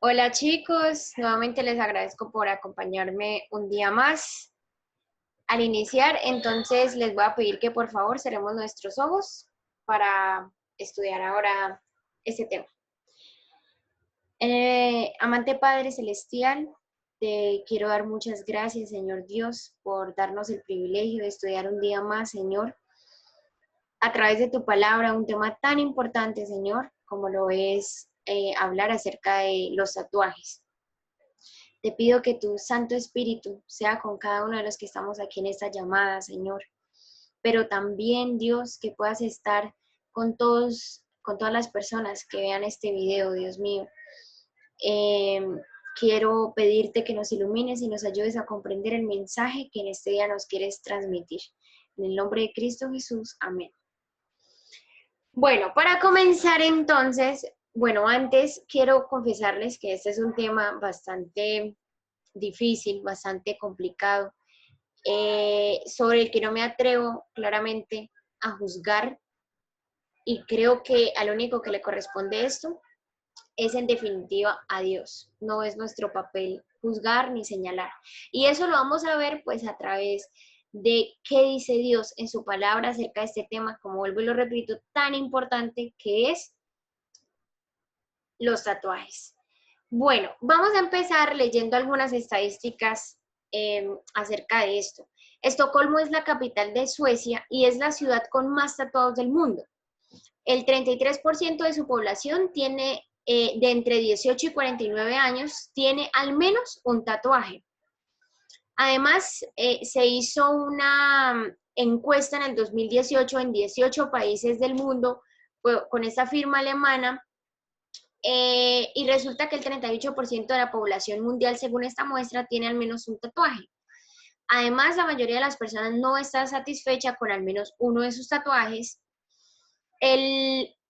Hola chicos, nuevamente les agradezco por acompañarme un día más. Al iniciar, entonces les voy a pedir que por favor cerremos nuestros ojos para estudiar ahora este tema. Amante Padre Celestial, te quiero dar muchas gracias, Señor Dios, por darnos el privilegio de estudiar un día más, Señor, a través de tu palabra, un tema tan importante, Señor, como lo es hablar acerca de los tatuajes. Te pido que tu Santo Espíritu sea con cada uno de los que estamos aquí en esta llamada, Señor. Pero también, Dios, que puedas estar con con todas las personas que vean este video, Dios mío. Eh, Quiero pedirte que nos ilumines y nos ayudes a comprender el mensaje que en este día nos quieres transmitir. En el nombre de Cristo Jesús, amén. Bueno, para comenzar entonces, antes quiero confesarles que este es un tema bastante difícil, bastante complicado, sobre el que no me atrevo claramente a juzgar, y creo que al único que le corresponde esto es en definitiva a Dios. No es nuestro papel juzgar ni señalar. Y eso lo vamos a ver pues a través de qué dice Dios en su palabra acerca de este tema, como vuelvo y lo repito, tan importante que es los tatuajes. Bueno, vamos a empezar leyendo algunas estadísticas acerca de esto. Estocolmo es la capital de Suecia y es la ciudad con más tatuados del mundo. El 33% de su población tiene de entre 18 y 49 años tiene al menos un tatuaje. Además, se hizo una encuesta en el 2018 en 18 países del mundo con esta firma alemana. Y resulta que el 38% de la población mundial, según esta muestra, tiene al menos un tatuaje. Además, la mayoría de las personas no está satisfecha con al menos uno de sus tatuajes.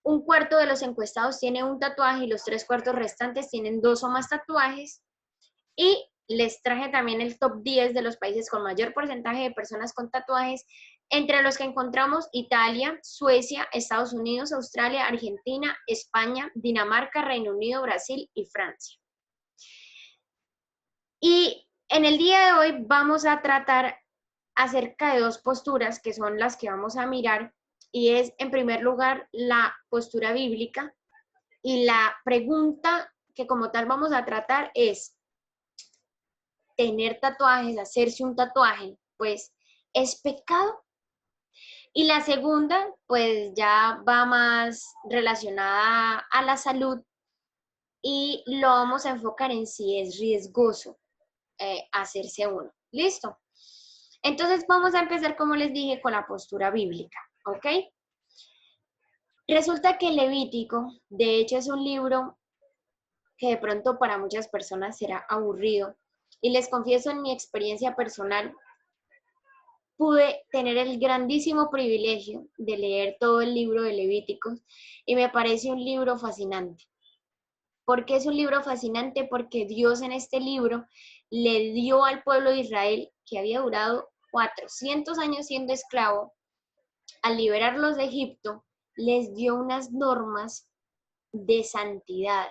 Un cuarto de los encuestados tiene un tatuaje y los 3/4 restantes tienen 2 o más tatuajes. Y les traje también el top 10 de los países con mayor porcentaje de personas con tatuajes, entre los que encontramos Italia, Suecia, Estados Unidos, Australia, Argentina, España, Dinamarca, Reino Unido, Brasil y Francia. Y en el día de hoy vamos a tratar acerca de dos posturas que son las que vamos a mirar, y es en primer lugar la postura bíblica, y la pregunta que como tal vamos a tratar es: tener tatuajes, hacerse un tatuaje, pues, ¿es pecado? Y la segunda, pues ya va más relacionada a la salud, y lo vamos a enfocar en si es riesgoso hacerse uno. ¿Listo? Entonces vamos a empezar, como les dije, con la postura bíblica, ¿ok? Resulta que el Levítico, de hecho, es un libro que de pronto para muchas personas será aburrido, y les confieso en mi experiencia personal, pude tener el grandísimo privilegio de leer todo el libro de Levíticos y me parece un libro fascinante. ¿Por qué es un libro fascinante? Porque Dios en este libro le dio al pueblo de Israel, que había durado 400 años siendo esclavo, al liberarlos de Egipto, les dio unas normas de santidad,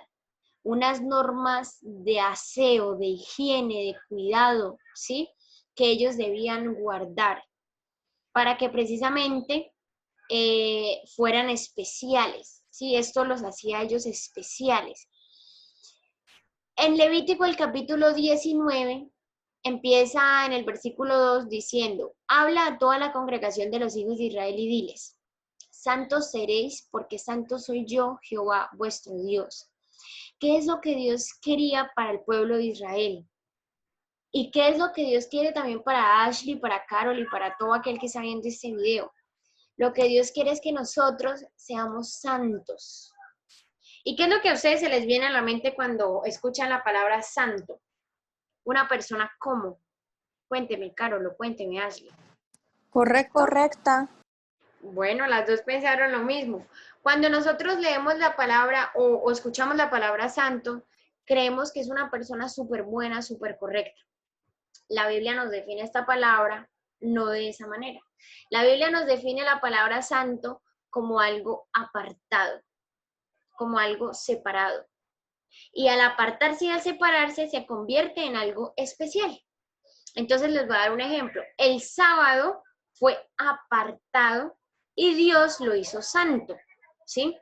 unas normas de aseo, de higiene, de cuidado, ¿sí? Que ellos debían guardar para que precisamente fueran especiales, ¿sí? Esto los hacía ellos especiales. En Levítico, el capítulo 19, empieza en el versículo 2 diciendo: habla a toda la congregación de los hijos de Israel y diles: santos seréis, porque santo soy yo, Jehová, vuestro Dios. ¿Qué es lo que Dios quería para el pueblo de Israel? ¿Y qué es lo que Dios quiere también para Ashley, para Carol y para todo aquel que está viendo este video? Lo que Dios quiere es que nosotros seamos santos. ¿Y qué es lo que a ustedes se les viene a la mente cuando escuchan la palabra santo? Una persona ¿cómo? Cuénteme, Carol, o cuénteme, Ashley. Correcta. Bueno, las dos pensaron lo mismo. Cuando nosotros leemos la palabra o escuchamos la palabra santo, creemos que es una persona súper buena, súper correcta. La Biblia nos define esta palabra no de esa manera. La Biblia nos define la palabra santo como algo apartado, como algo separado. Y al apartarse y al separarse se convierte en algo especial. Entonces les voy a dar un ejemplo. El sábado fue apartado y Dios lo hizo santo, ¿sí?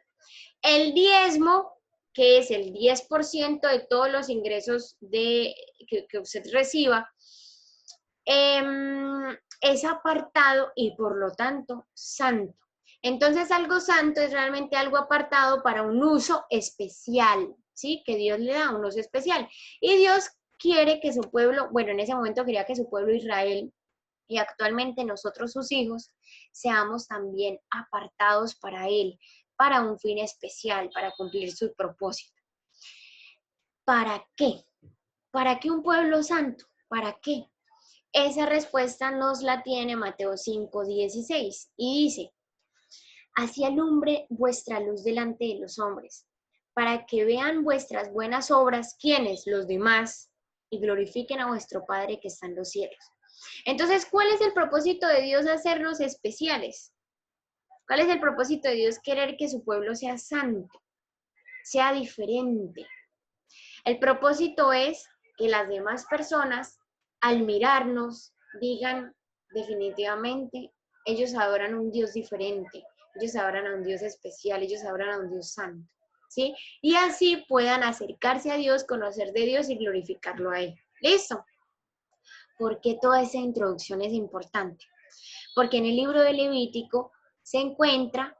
El diezmo, que es el 10% de todos los ingresos que usted reciba, es apartado y por lo tanto santo. Entonces algo santo es realmente algo apartado para un uso especial, ¿sí? Que Dios le da un uso especial. Y Dios quiere que su pueblo, bueno, en ese momento quería que su pueblo Israel, y actualmente nosotros sus hijos, seamos también apartados para Él, para un fin especial, para cumplir su propósito. ¿Para qué? ¿Para qué un pueblo santo? ¿Para qué? Esa respuesta nos la tiene Mateo 5:16 y dice, así alumbre vuestra luz delante de los hombres, para que vean vuestras buenas obras, ¿quiénes? Los demás, y glorifiquen a vuestro Padre que está en los cielos. Entonces, ¿cuál es el propósito de Dios hacernos especiales? ¿Cuál es el propósito de Dios querer que su pueblo sea santo, sea diferente? El propósito es que las demás personas, al mirarnos, digan definitivamente, ellos adoran a un Dios diferente, ellos adoran a un Dios especial, ellos adoran a un Dios santo, ¿sí? Y así puedan acercarse a Dios, conocer de Dios y glorificarlo a Él. ¿Listo? ¿Por qué toda esa introducción es importante? Porque en el libro de Levítico se encuentran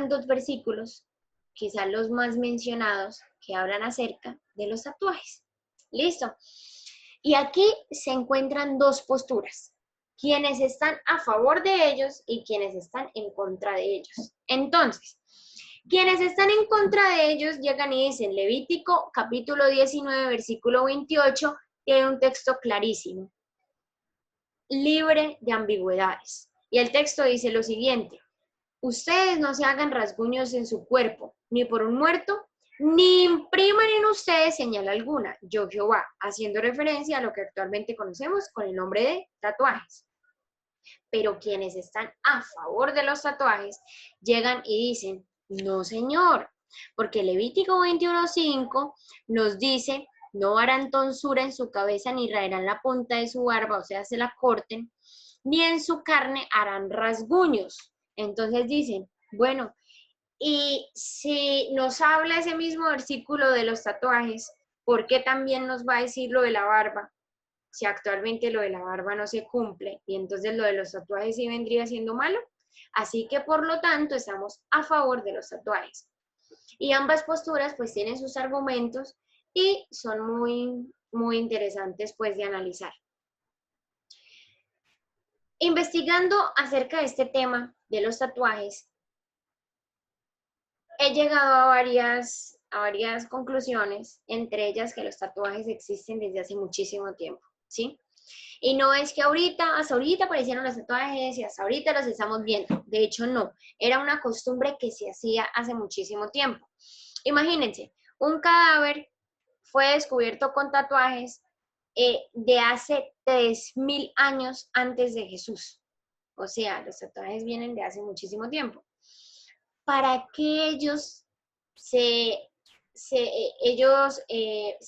dos versículos, quizás los más mencionados, que hablan acerca de los tatuajes. ¿Listo? Y aquí se encuentran dos posturas, quienes están a favor de ellos y quienes están en contra de ellos. Entonces, quienes están en contra de ellos llegan y dicen, Levítico capítulo 19, versículo 28, tiene un texto clarísimo, libre de ambigüedades. Y el texto dice lo siguiente, ustedes no se hagan rasguños en su cuerpo, ni por un muerto, ni impriman en ustedes señal alguna, yo Jehová, haciendo referencia a lo que actualmente conocemos con el nombre de tatuajes. Pero quienes están a favor de los tatuajes llegan y dicen, no señor, porque Levítico 21:5 nos dice, no harán tonsura en su cabeza ni raerán la punta de su barba, o sea, se la corten, ni en su carne harán rasguños. Entonces dicen, bueno, y si nos habla ese mismo versículo de los tatuajes, ¿por qué también nos va a decir lo de la barba? Si actualmente lo de la barba no se cumple y entonces lo de los tatuajes sí vendría siendo malo. Así que por lo tanto estamos a favor de los tatuajes. Y ambas posturas pues tienen sus argumentos y son muy interesantes pues de analizar. Investigando acerca de este tema de los tatuajes, he llegado a varias conclusiones, entre ellas que los tatuajes existen desde hace muchísimo tiempo, ¿sí? Y no es que hasta ahorita aparecieron los tatuajes y hasta ahorita los estamos viendo. De hecho, no. Era una costumbre que se hacía hace muchísimo tiempo. Imagínense, un cadáver fue descubierto con tatuajes de hace 3000 años antes de Jesús. O sea, los tatuajes vienen de hace muchísimo tiempo. Para que ellos se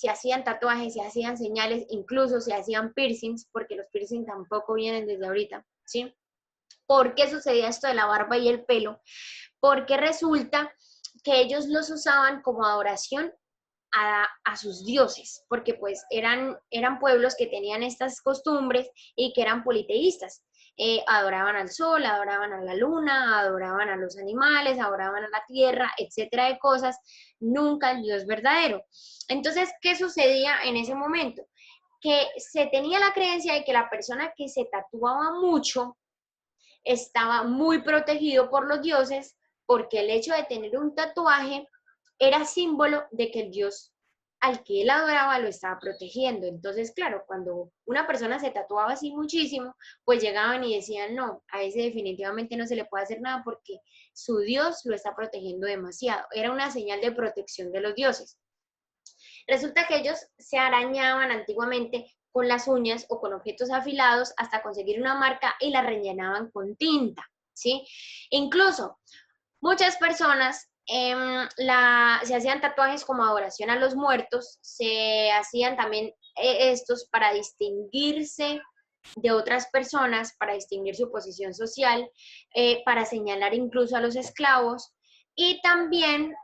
hacían tatuajes, se hacían señales, incluso se hacían piercings, porque los piercings tampoco vienen desde ahorita, ¿sí? ¿Por qué sucedía esto de la barba y el pelo? Porque resulta que ellos los usaban como adoración a sus dioses, porque pues eran pueblos que tenían estas costumbres y que eran politeístas. Adoraban al sol, adoraban a la luna, adoraban a los animales, adoraban a la tierra, etcétera de cosas, nunca al Dios verdadero. Entonces, ¿qué sucedía en ese momento? Que se tenía la creencia de que la persona que se tatuaba mucho estaba muy protegido por los dioses, porque el hecho de tener un tatuaje era símbolo de que el Dios al que él adoraba lo estaba protegiendo. Entonces, claro, cuando una persona se tatuaba así muchísimo, pues llegaban y decían, no, a ese definitivamente no se le puede hacer nada porque su Dios lo está protegiendo demasiado. Era una señal de protección de los dioses. Resulta que ellos se arañaban antiguamente con las uñas o con objetos afilados hasta conseguir una marca y la rellenaban con tinta, ¿sí? Incluso muchas personas se hacían tatuajes como adoración a los muertos, se hacían también estos para distinguirse de otras personas, para distinguir su posición social, para señalar incluso a los esclavos, y también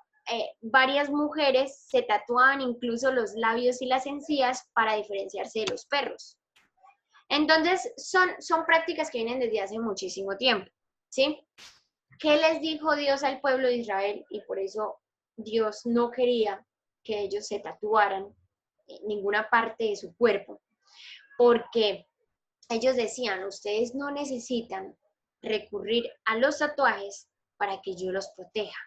varias mujeres se tatuaban incluso los labios y las encías para diferenciarse de los perros. Entonces, son prácticas que vienen desde hace muchísimo tiempo, ¿sí? ¿Qué les dijo Dios al pueblo de Israel? Y por eso Dios no quería que ellos se tatuaran ninguna parte de su cuerpo, porque ellos decían, ustedes no necesitan recurrir a los tatuajes para que yo los proteja.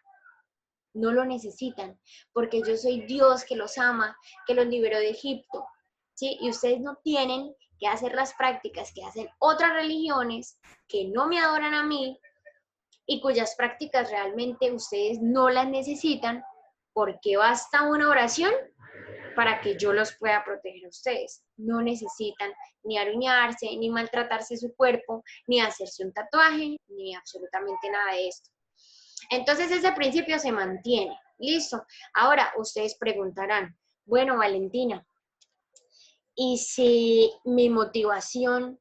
No lo necesitan, porque yo soy Dios que los ama, que los liberó de Egipto, ¿sí? Y ustedes no tienen que hacer las prácticas que hacen otras religiones que no me adoran a mí y cuyas prácticas realmente ustedes no las necesitan, porque basta una oración para que yo los pueda proteger a ustedes. No necesitan ni aruñarse, ni maltratarse su cuerpo, ni hacerse un tatuaje, ni absolutamente nada de esto. Entonces ese principio se mantiene. Listo. Ahora ustedes preguntarán, bueno, Valentina, ¿y si mi motivación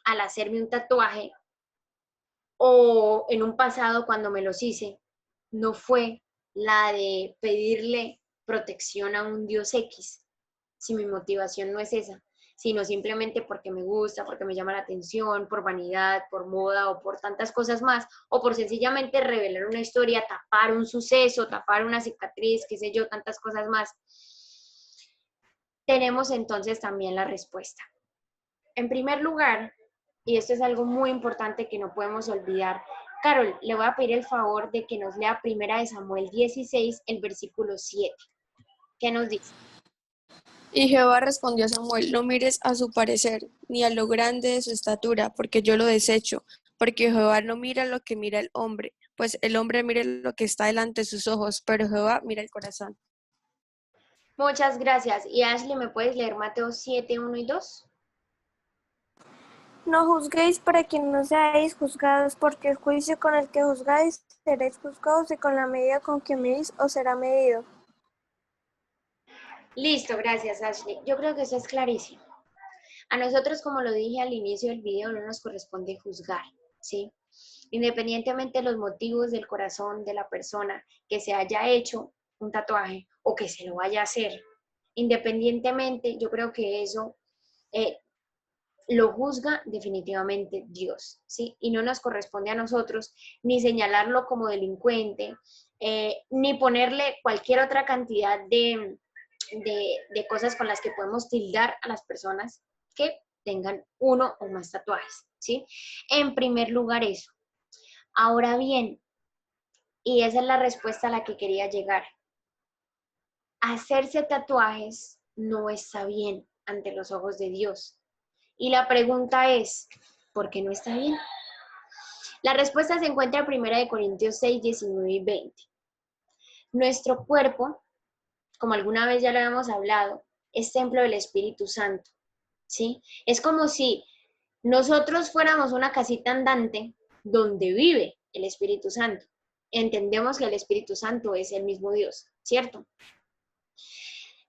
al hacerme un tatuaje o en un pasado cuando me los hice no fue la de pedirle protección a un Dios X? Si mi motivación no es esa, sino simplemente porque me gusta, porque me llama la atención, por vanidad, por moda o por tantas cosas más, o por sencillamente revelar una historia, tapar un suceso, tapar una cicatriz, qué sé yo, tantas cosas más, tenemos entonces también la respuesta. En primer lugar, y esto es algo muy importante que no podemos olvidar, Carol, le voy a pedir el favor de que nos lea Primera de Samuel 16, el versículo 7. ¿Qué nos dice? Y Jehová respondió a Samuel, no mires a su parecer, ni a lo grande de su estatura, porque yo lo desecho, porque Jehová no mira lo que mira el hombre, pues el hombre mira lo que está delante de sus ojos, pero Jehová mira el corazón. Muchas gracias. Y Ashley, ¿me puedes leer Mateo 7, 1 y 2? No juzguéis para que no seáis juzgados, porque el juicio con el que juzgáis seréis juzgados, y con la medida con que medís os será medido. Listo, gracias Ashley. Yo creo que eso es clarísimo. A nosotros, como lo dije al inicio del video, no nos corresponde juzgar, ¿sí? Independientemente de los motivos del corazón de la persona que se haya hecho un tatuaje o que se lo vaya a hacer, independientemente, yo creo que eso lo juzga definitivamente Dios, ¿sí? Y no nos corresponde a nosotros ni señalarlo como delincuente, ni ponerle cualquier otra cantidad de cosas con las que podemos tildar a las personas que tengan uno o más tatuajes, ¿sí? En primer lugar eso. Ahora bien, y esa es la respuesta a la que quería llegar, hacerse tatuajes no está bien ante los ojos de Dios. Y la pregunta es, ¿por qué no está bien? La respuesta se encuentra en 1 Corintios 6, 19 y 20. Nuestro cuerpo, como alguna vez ya lo habíamos hablado, es templo del Espíritu Santo, ¿sí? Es como si nosotros fuéramos una casita andante donde vive el Espíritu Santo. Entendemos que el Espíritu Santo es el mismo Dios, ¿cierto?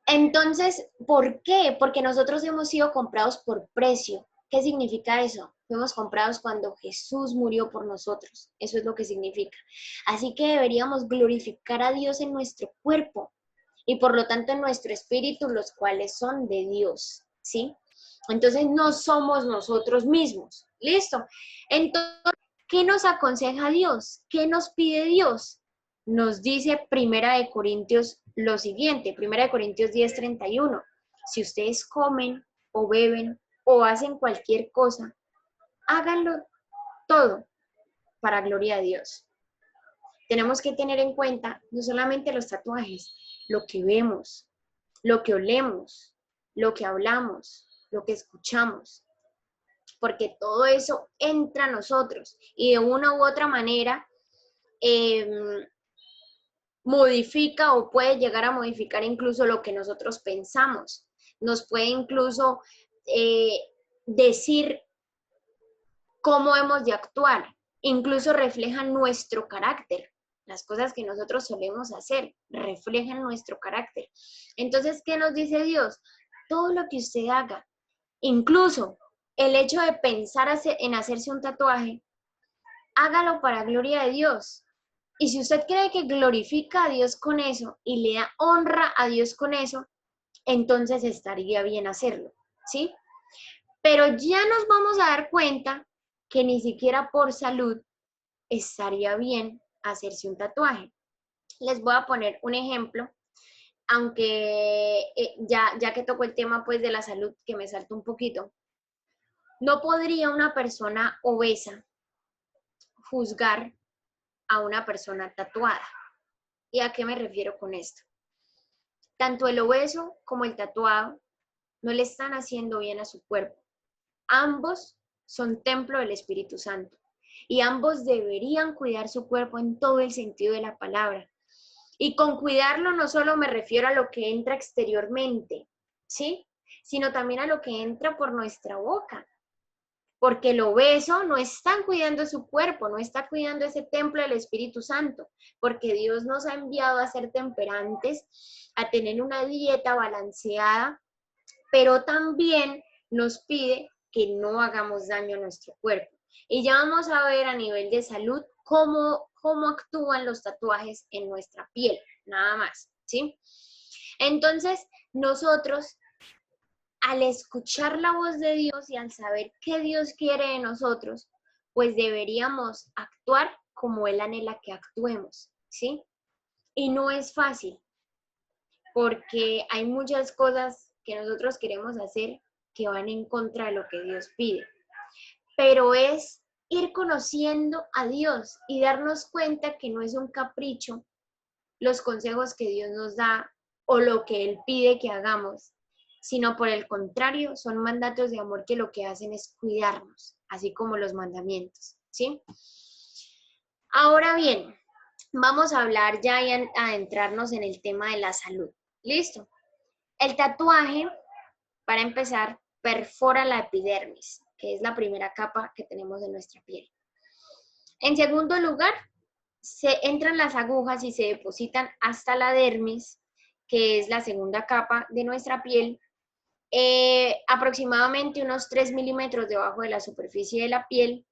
Entonces, ¿por qué? Porque nosotros hemos sido comprados por precio. ¿Qué significa eso? Fuimos comprados cuando Jesús murió por nosotros. Eso es lo que significa. Así que deberíamos glorificar a Dios en nuestro cuerpo y por lo tanto en nuestro espíritu, los cuales son de Dios, ¿sí? Entonces no somos nosotros mismos. ¿Listo? Entonces, ¿qué nos aconseja Dios? ¿Qué nos pide Dios? Nos dice Primera de Corintios lo siguiente, Primera de Corintios 10:31. Si ustedes comen o beben o hacen cualquier cosa, háganlo todo para gloria de Dios. Tenemos que tener en cuenta no solamente los tatuajes, lo que vemos, lo que olemos, lo que hablamos, lo que escuchamos, porque todo eso entra a nosotros y de una u otra manera modifica o puede llegar a modificar incluso lo que nosotros pensamos. Nos puede incluso decir cómo hemos de actuar, incluso refleja nuestro carácter, Las cosas que nosotros solemos hacer reflejan nuestro carácter. Entonces, ¿qué nos dice Dios? Todo lo que usted haga, incluso el hecho de pensar en hacerse un tatuaje, hágalo para gloria de Dios. Y si usted cree que glorifica a Dios con eso y le da honra a Dios con eso, entonces estaría bien hacerlo, ¿sí? Pero ya nos vamos a dar cuenta que ni siquiera por salud estaría bien hacerse un tatuaje. Les voy a poner un ejemplo, aunque ya que tocó el tema pues de la salud, que me salto un poquito. No podría una persona obesa juzgar a una persona tatuada. ¿Y a qué me refiero con esto? Tanto el obeso como el tatuado no le están haciendo bien a su cuerpo. Ambos son templo del Espíritu Santo y ambos deberían cuidar su cuerpo en todo el sentido de la palabra. Y con cuidarlo no solo me refiero a lo que entra exteriormente, ¿sí? Sino también a lo que entra por nuestra boca. Porque el obeso no está cuidando su cuerpo, no está cuidando ese templo del Espíritu Santo, porque Dios nos ha enviado a ser temperantes, a tener una dieta balanceada, pero también nos pide que no hagamos daño a nuestro cuerpo. Y ya vamos a ver a nivel de salud cómo actúan los tatuajes en nuestra piel, nada más, ¿sí? Entonces, nosotros, al escuchar la voz de Dios y al saber qué Dios quiere de nosotros, pues deberíamos actuar como Él anhela que actuemos, ¿sí? Y no es fácil, porque hay muchas cosas que nosotros queremos hacer que van en contra de lo que Dios pide. Pero es ir conociendo a Dios y darnos cuenta que no es un capricho los consejos que Dios nos da o lo que Él pide que hagamos, sino por el contrario, son mandatos de amor que lo que hacen es cuidarnos, así como los mandamientos, ¿sí? Ahora bien, vamos a hablar ya y a adentrarnos en el tema de la salud. ¿Listo? El tatuaje, para empezar, perfora la epidermis, que es la primera capa que tenemos de nuestra piel. En segundo lugar, se entran las agujas y se depositan hasta la dermis, que es la segunda capa de nuestra piel, aproximadamente unos 3 milímetros debajo de la superficie de la piel,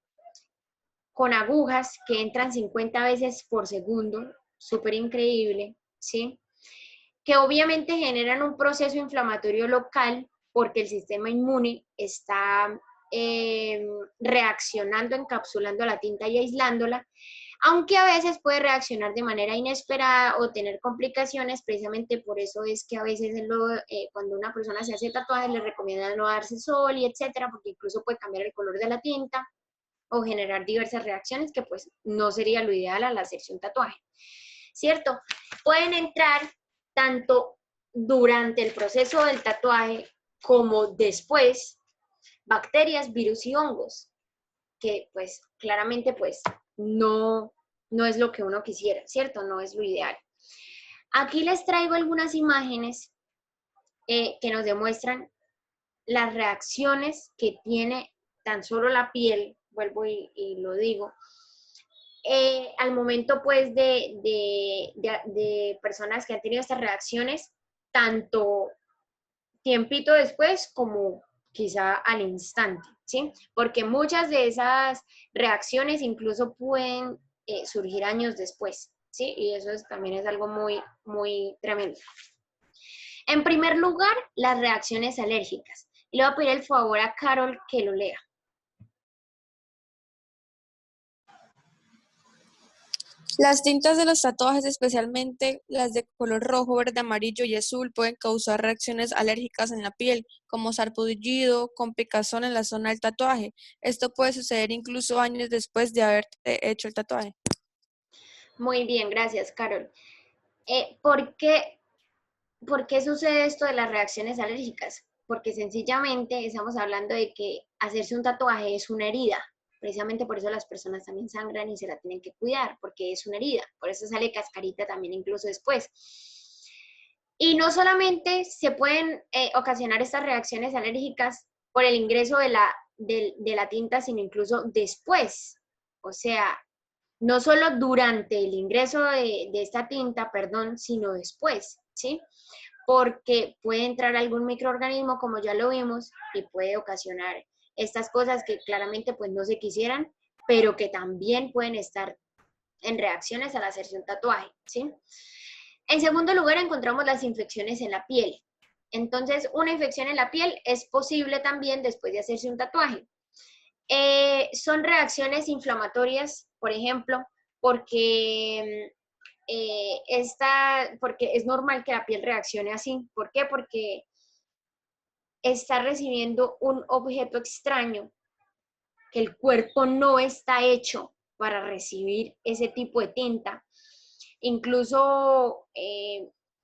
con agujas que entran 50 veces por segundo, súper increíble, ¿sí? Que obviamente generan un proceso inflamatorio local porque el sistema inmune está reaccionando, encapsulando la tinta y aislándola, aunque a veces puede reaccionar de manera inesperada o tener complicaciones. Precisamente por eso es que a veces cuando una persona se hace tatuajes le recomiendan no darse sol y etcétera, porque incluso puede cambiar el color de la tinta o generar diversas reacciones que pues no sería lo ideal al hacerse un tatuaje, ¿cierto? Pueden entrar tanto durante el proceso del tatuaje como después bacterias, virus y hongos, que pues claramente pues no es lo que uno quisiera, ¿cierto? No es lo ideal. Aquí les traigo algunas imágenes que nos demuestran las reacciones que tiene tan solo la piel, vuelvo y lo digo, al momento pues de personas que han tenido estas reacciones, tanto tiempito después como quizá al instante, ¿sí? Porque muchas de esas reacciones incluso pueden surgir años después, ¿sí? Y eso también es algo muy, muy tremendo. En primer lugar, las reacciones alérgicas. Y le voy a pedir el favor a Carol que lo lea. Las tintas de los tatuajes, especialmente las de color rojo, verde, amarillo y azul, pueden causar reacciones alérgicas en la piel, como sarpullido, con picazón en la zona del tatuaje. Esto puede suceder incluso años después de haberte hecho el tatuaje. Muy bien, gracias, Carol. ¿Por qué sucede esto de las reacciones alérgicas? Porque sencillamente estamos hablando de que hacerse un tatuaje es una herida. Precisamente por eso las personas también sangran y se la tienen que cuidar, porque es una herida. Por eso sale cascarita también incluso después. Y no solamente se pueden ocasionar estas reacciones alérgicas por el ingreso de la tinta, sino incluso después. O sea, no solo durante el ingreso de esta tinta, perdón, sino después, ¿sí? Porque puede entrar algún microorganismo, como ya lo vimos, y puede ocasionar estas cosas que claramente pues no se quisieran, pero que también pueden estar en reacciones al hacerse un tatuaje, ¿sí? En segundo lugar, encontramos las infecciones en la piel. Entonces, una infección en la piel es posible también después de hacerse un tatuaje. Son reacciones inflamatorias, por ejemplo, porque porque es normal que la piel reaccione así. ¿Por qué? Porque está recibiendo un objeto extraño que el cuerpo no está hecho para recibir ese tipo de tinta. Incluso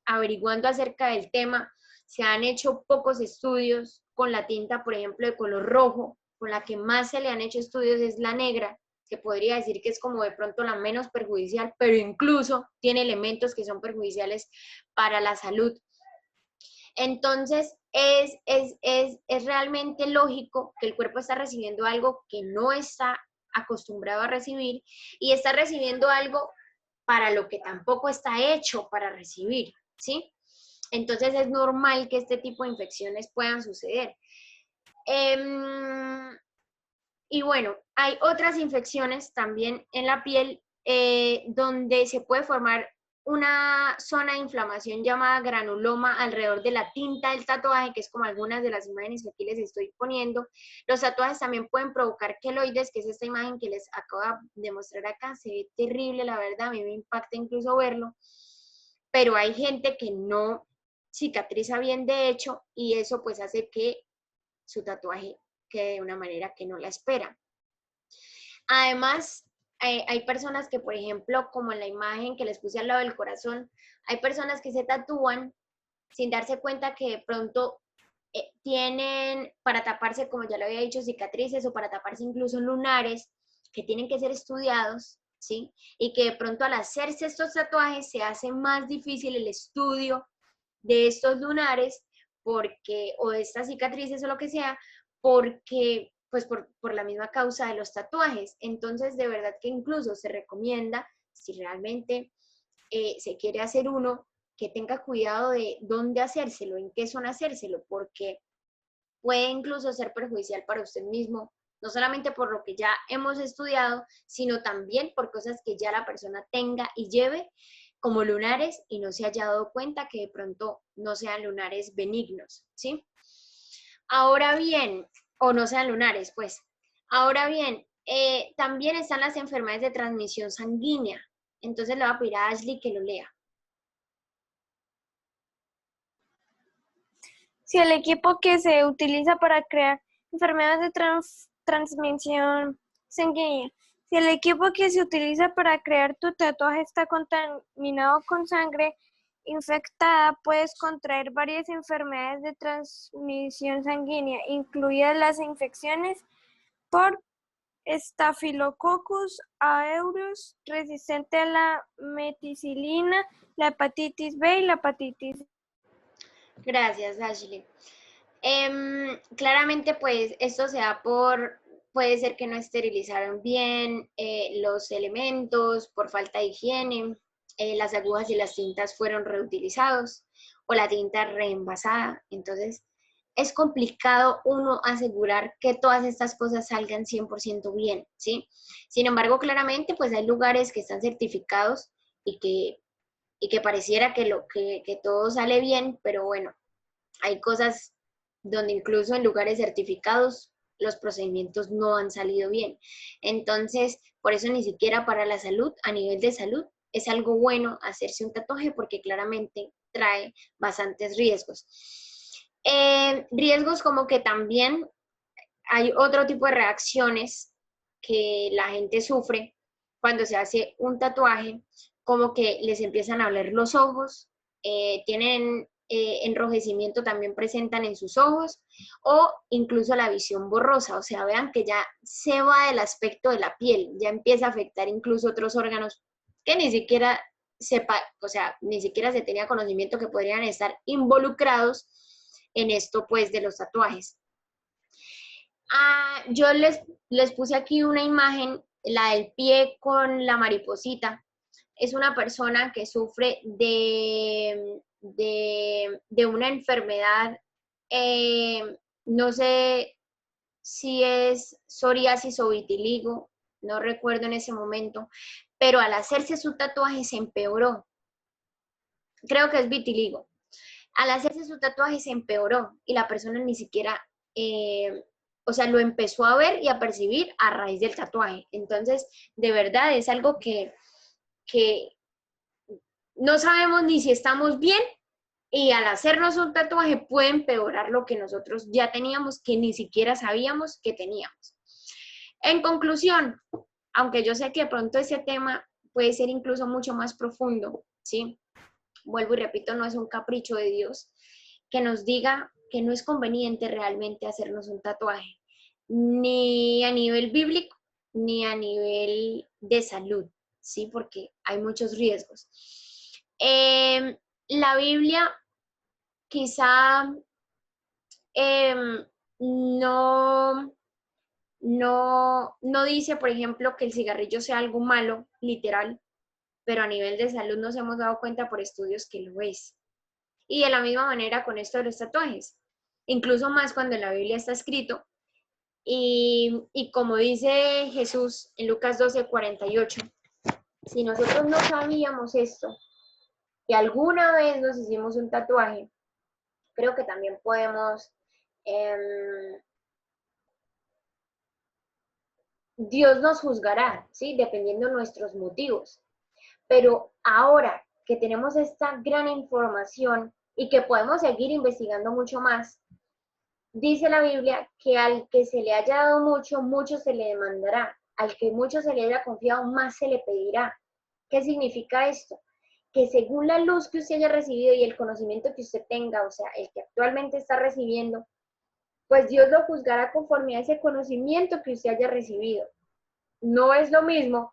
averiguando acerca del tema, se han hecho pocos estudios con la tinta, por ejemplo, de color rojo. Con la que más se le han hecho estudios es la negra, que podría decir que es como de pronto la menos perjudicial, pero incluso tiene elementos que son perjudiciales para la salud. Entonces, es realmente lógico que el cuerpo está recibiendo algo que no está acostumbrado a recibir y está recibiendo algo para lo que tampoco está hecho para recibir, ¿sí? Entonces, es normal que este tipo de infecciones puedan suceder. Y bueno, hay otras infecciones también en la piel donde se puede formar una zona de inflamación llamada granuloma alrededor de la tinta del tatuaje, que es como algunas de las imágenes que aquí les estoy poniendo. Los tatuajes también pueden provocar queloides, que es esta imagen que les acabo de mostrar acá. Se ve terrible, la verdad, a mí me impacta incluso verlo. Pero hay gente que no cicatriza bien de hecho y eso pues hace que su tatuaje quede de una manera que no la espera. Además, hay personas que, por ejemplo, como en la imagen que les puse al lado del corazón, hay personas que se tatúan sin darse cuenta que de pronto tienen para taparse, como ya lo había dicho, cicatrices o para taparse incluso lunares que tienen que ser estudiados, ¿sí? Y que de pronto al hacerse estos tatuajes se hace más difícil el estudio de estos lunares porque, o de estas cicatrices o lo que sea, porque pues por la misma causa de los tatuajes. Entonces, de verdad que incluso se recomienda, si realmente se quiere hacer uno, que tenga cuidado de dónde hacérselo, en qué zona hacérselo, porque puede incluso ser perjudicial para usted mismo, no solamente por lo que ya hemos estudiado, sino también por cosas que ya la persona tenga y lleve como lunares y no se haya dado cuenta que de pronto no sean lunares benignos, ¿sí? Ahora bien, o no sean lunares, pues. Ahora bien, también están las enfermedades de transmisión sanguínea. Entonces le voy a pedir a Ashley que lo lea. Si el equipo que se utiliza para crear enfermedades de transmisión sanguínea, si el equipo que se utiliza para crear tu tatuaje está contaminado con sangre infectada, puedes contraer varias enfermedades de transmisión sanguínea, incluidas las infecciones por Staphylococcus aureus, resistente a la meticilina, la hepatitis B y la hepatitis. Gracias, Ashley. Claramente, pues, esto se da puede ser que no esterilizaron bien los elementos, por falta de higiene, las agujas y las tintas fueron reutilizados o la tinta reenvasada. Entonces, es complicado uno asegurar que todas estas cosas salgan 100% bien, ¿sí? Sin embargo, claramente, pues hay lugares que están certificados y que pareciera que todo sale bien, pero bueno, hay cosas donde incluso en lugares certificados los procedimientos no han salido bien. Entonces, por eso ni siquiera para la salud, a nivel de salud, es algo bueno hacerse un tatuaje porque claramente trae bastantes riesgos. Riesgos como que también hay otro tipo de reacciones que la gente sufre cuando se hace un tatuaje, como que les empiezan a doler los ojos, tienen enrojecimiento también presentan en sus ojos o incluso la visión borrosa, o sea, vean que ya se va del aspecto de la piel, ya empieza a afectar incluso otros órganos que ni siquiera o sea, ni siquiera se tenía conocimiento que podrían estar involucrados en esto pues de los tatuajes. Yo les puse aquí una imagen la del pie con la mariposita, es una persona que sufre de una enfermedad, no sé si es psoriasis o vitiligo, no recuerdo en ese momento, pero al hacerse su tatuaje se empeoró. Creo que es vitiligo. Al hacerse su tatuaje se empeoró y la persona ni siquiera, o sea, lo empezó a ver y a percibir a raíz del tatuaje. Entonces, de verdad es algo que no sabemos ni si estamos bien y al hacernos un tatuaje puede empeorar lo que nosotros ya teníamos, que ni siquiera sabíamos que teníamos. En conclusión, aunque yo sé que de pronto ese tema puede ser incluso mucho más profundo, ¿sí? Vuelvo y repito, no es un capricho de Dios que nos diga que no es conveniente realmente hacernos un tatuaje, ni a nivel bíblico, ni a nivel de salud, ¿sí? Porque hay muchos riesgos. La Biblia quizá no, no dice, por ejemplo, que el cigarrillo sea algo malo, literal, pero a nivel de salud nos hemos dado cuenta por estudios que lo es. Y de la misma manera con esto de los tatuajes, incluso más cuando en la Biblia está escrito. Y como dice Jesús en Lucas 12:48, si nosotros no sabíamos esto y alguna vez nos hicimos un tatuaje, creo que también podemos, Dios nos juzgará, ¿sí? Dependiendo de nuestros motivos. Pero ahora que tenemos esta gran información y que podemos seguir investigando mucho más, dice la Biblia que al que se le haya dado mucho, mucho se le demandará. Al que mucho se le haya confiado, más se le pedirá. ¿Qué significa esto? Que según la luz que usted haya recibido y el conocimiento que usted tenga, o sea, el que actualmente está recibiendo, pues Dios lo juzgará conforme a ese conocimiento que usted haya recibido. No es lo mismo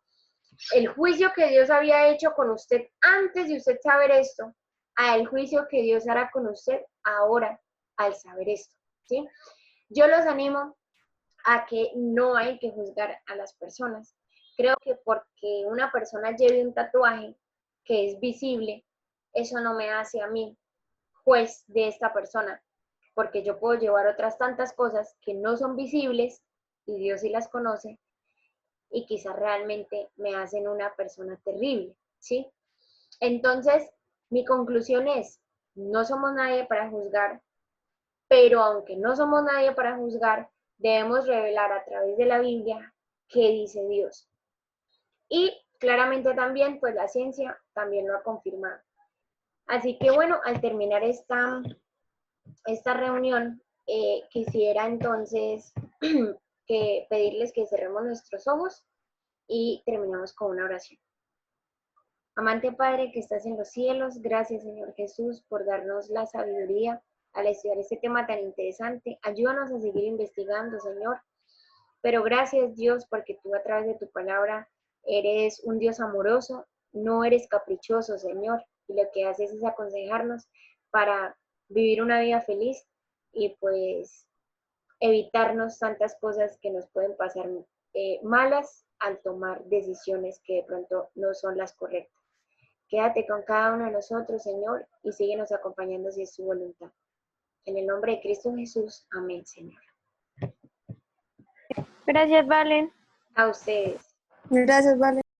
el juicio que Dios había hecho con usted antes de usted saber esto, a el juicio que Dios hará con usted ahora al saber esto, ¿sí? Yo los animo a que no hay que juzgar a las personas. Creo que porque una persona lleve un tatuaje que es visible, eso no me hace a mí juez de esta persona, porque yo puedo llevar otras tantas cosas que no son visibles y Dios sí las conoce y quizás realmente me hacen una persona terrible, ¿sí? Entonces, mi conclusión es, no somos nadie para juzgar, pero aunque no somos nadie para juzgar, debemos revelar a través de la Biblia qué dice Dios. Y claramente también, pues la ciencia también lo ha confirmado. Así que bueno, al terminar esta reunión, quisiera entonces que pedirles que cerremos nuestros ojos y terminamos con una oración. Amante Padre que estás en los cielos, gracias Señor Jesús por darnos la sabiduría al estudiar este tema tan interesante. Ayúdanos a seguir investigando, Señor. Pero gracias Dios porque tú a través de tu palabra eres un Dios amoroso, no eres caprichoso, Señor. Y lo que haces es aconsejarnos para vivir una vida feliz y pues evitarnos tantas cosas que nos pueden pasar malas al tomar decisiones que de pronto no son las correctas. Quédate con cada uno de nosotros, Señor, y síguenos acompañando si es tu voluntad. En el nombre de Cristo Jesús, amén, Señor. Gracias, Valen. A ustedes. Gracias, Vale.